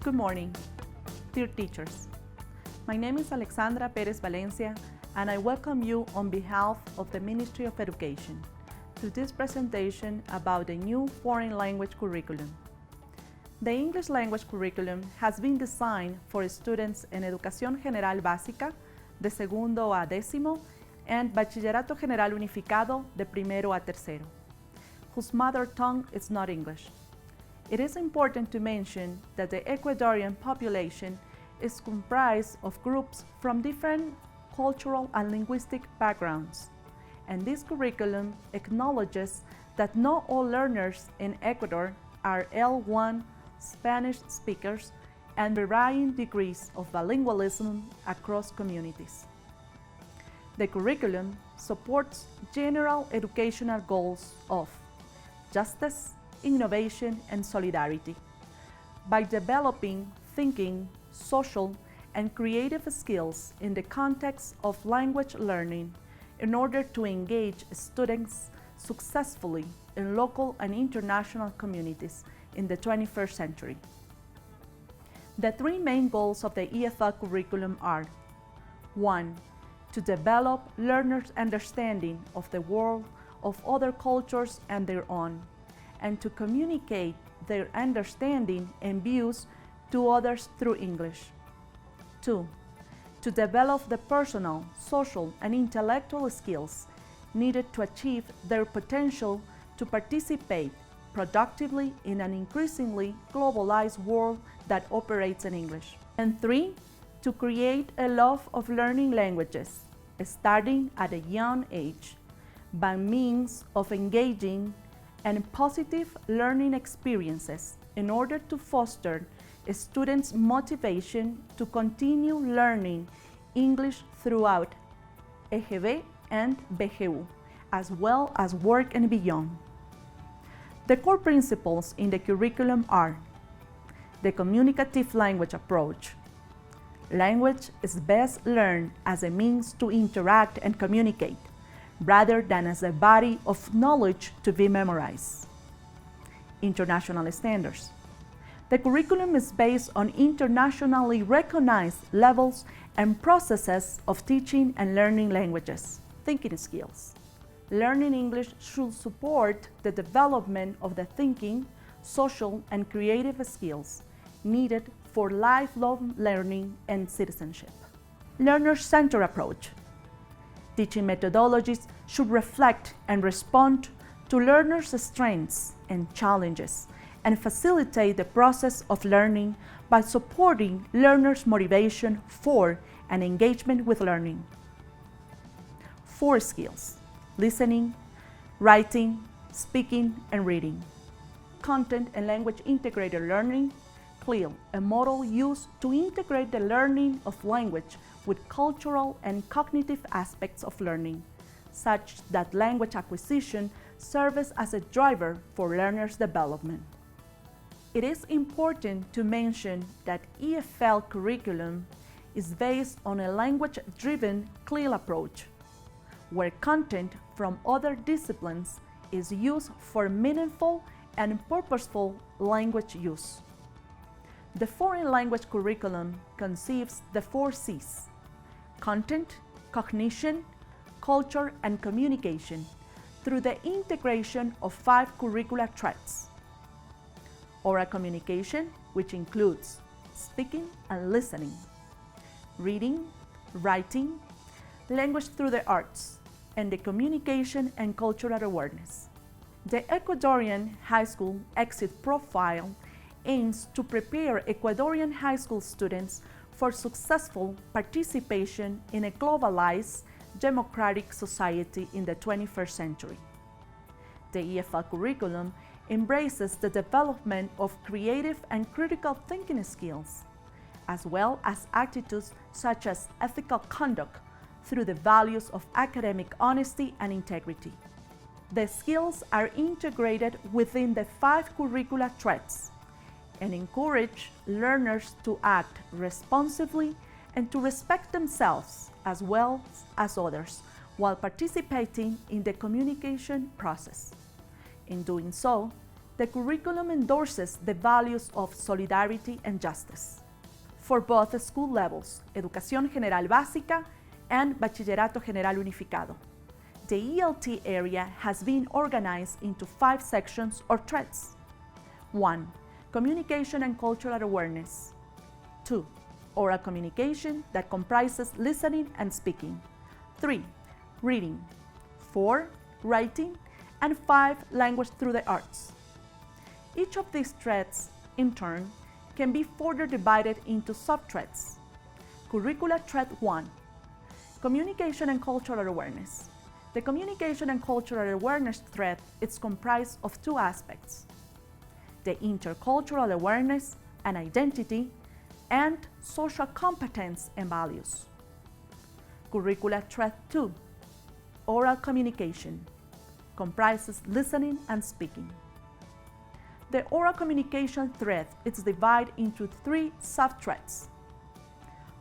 Good morning, dear teachers. My name is Alexandra Perez Valencia, and I welcome you on behalf of the Ministry of Education to this presentation about the new foreign language curriculum. The English language curriculum has been designed for students en Educación General Básica de segundo a décimo and Bachillerato General Unificado de primero a tercero, whose mother tongue is not English. It is important to mention that the Ecuadorian population is comprised of groups from different cultural and linguistic backgrounds, and this curriculum acknowledges that not all learners in Ecuador are L1 Spanish speakers and varying degrees of bilingualism across communities. The curriculum supports general educational goals of justice, innovation, and solidarity by developing thinking, social, and creative skills in the context of language learning in order to engage students successfully in local and international communities in the 21st century. The three main goals of the EFL curriculum are: 1. To develop learners' understanding of the world, of other cultures and their own, and to communicate their understanding and views to others through English. 2. To develop the personal, social, and intellectual skills needed to achieve their potential to participate productively in an increasingly globalized world that operates in English. And 3. To create a love of learning languages, starting at a young age, by means of engaging and positive learning experiences in order to foster students' motivation to continue learning English throughout EGB and BGU, as well as work and beyond. The core principles in the curriculum are: the communicative language approach. Language is best learned as a means to interact and communicate, rather than as a body of knowledge to be memorized. International standards. The curriculum is based on internationally recognized levels and processes of teaching and learning languages. Thinking skills. Learning English should support the development of the thinking, social, and creative skills needed for lifelong learning and citizenship. Learner-centered approach. Teaching methodologies should reflect and respond to learners' strengths and challenges and facilitate the process of learning by supporting learners' motivation for and engagement with learning. 4 skills: listening, writing, speaking, and reading. Content and language integrated learning. CLIL, a model used to integrate the learning of language with cultural and cognitive aspects of learning, such that language acquisition serves as a driver for learners' development. It is important to mention that EFL curriculum is based on a language-driven CLIL approach, where content from other disciplines is used for meaningful and purposeful language use. The foreign language curriculum conceives the 4 C's: content, cognition, culture, and communication through the integration of 5 curricular threads: oral communication, which includes speaking and listening; reading, writing, language through the arts, and the communication and cultural awareness. The Ecuadorian high school exit profile aims to prepare Ecuadorian high school students for successful participation in a globalized, democratic society in the 21st century. The EFL curriculum embraces the development of creative and critical thinking skills, as well as attitudes such as ethical conduct through the values of academic honesty and integrity. The skills are integrated within the 5 curricular threads and encourage learners to act responsibly and to respect themselves as well as others while participating in the communication process. In doing so, The curriculum endorses the values of solidarity and justice for both school levels, Educación General Básica and Bachillerato General Unificado. The ELT area has been organized into 5 sections or threads. 1. Communication and cultural awareness. 2. Oral communication that comprises listening and speaking. 3. Reading. 4. Writing. And 5. Language through the arts. Each of these threads, in turn, can be further divided into sub-threads. Curricular Thread 1. Communication and cultural awareness. The communication and cultural awareness thread is comprised of 2 aspects: the intercultural awareness and identity, and social competence and values. Curricular Thread 2. Oral communication comprises listening and speaking. The oral communication thread is divided into 3 sub-threads: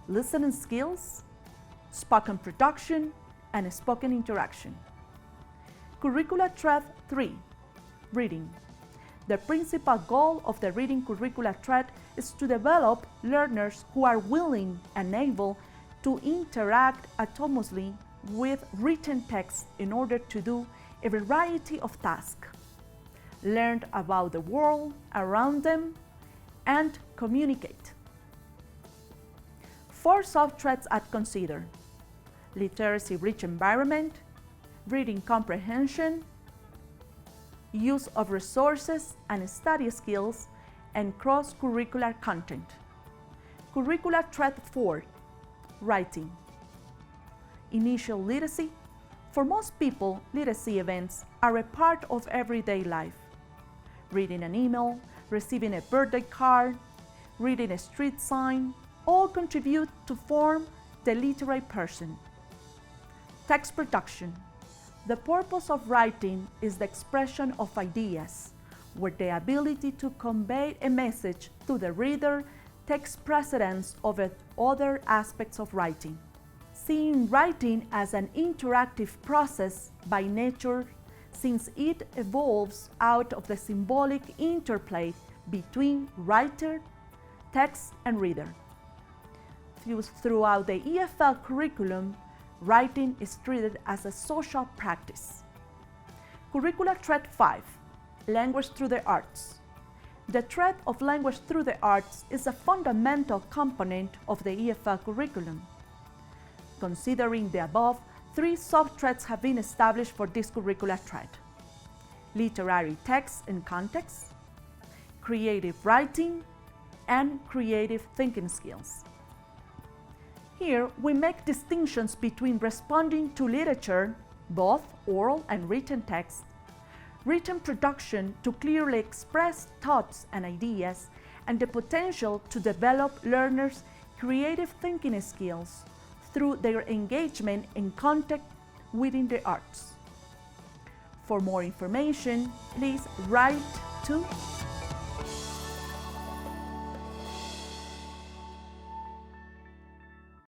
listening skills, spoken production, and spoken interaction. Curricular Thread 3. Reading. The principal goal of the reading curricular thread is to develop learners who are willing and able to interact autonomously with written text in order to do a variety of tasks, learn about the world around them, and communicate. 4 sub-threads are considered: literacy-rich environment, reading comprehension, use of resources and study skills, and cross-curricular content. Curricular Thread 4. Writing. Initial literacy. For most people, literacy events are a part of everyday life. Reading an email, receiving a birthday card, reading a street sign, all contribute to form the literate person. Text production. The purpose of writing is the expression of ideas, where the ability to convey a message to the reader takes precedence over other aspects of writing. Seeing writing as an interactive process by nature, since it evolves out of the symbolic interplay between writer, text, and reader. Throughout the EFL curriculum, writing is treated as a social practice. Curricular Thread 5. Language through the arts. The thread of language through the arts is a fundamental component of the EFL curriculum. Considering the above, 3 sub-threads have been established for this curricular thread: literary text and context, creative writing, and creative thinking skills. Here, we make distinctions between responding to literature, both oral and written text, written production to clearly express thoughts and ideas, and the potential to develop learners' creative thinking skills through their engagement and contact within the arts. For more information, please write to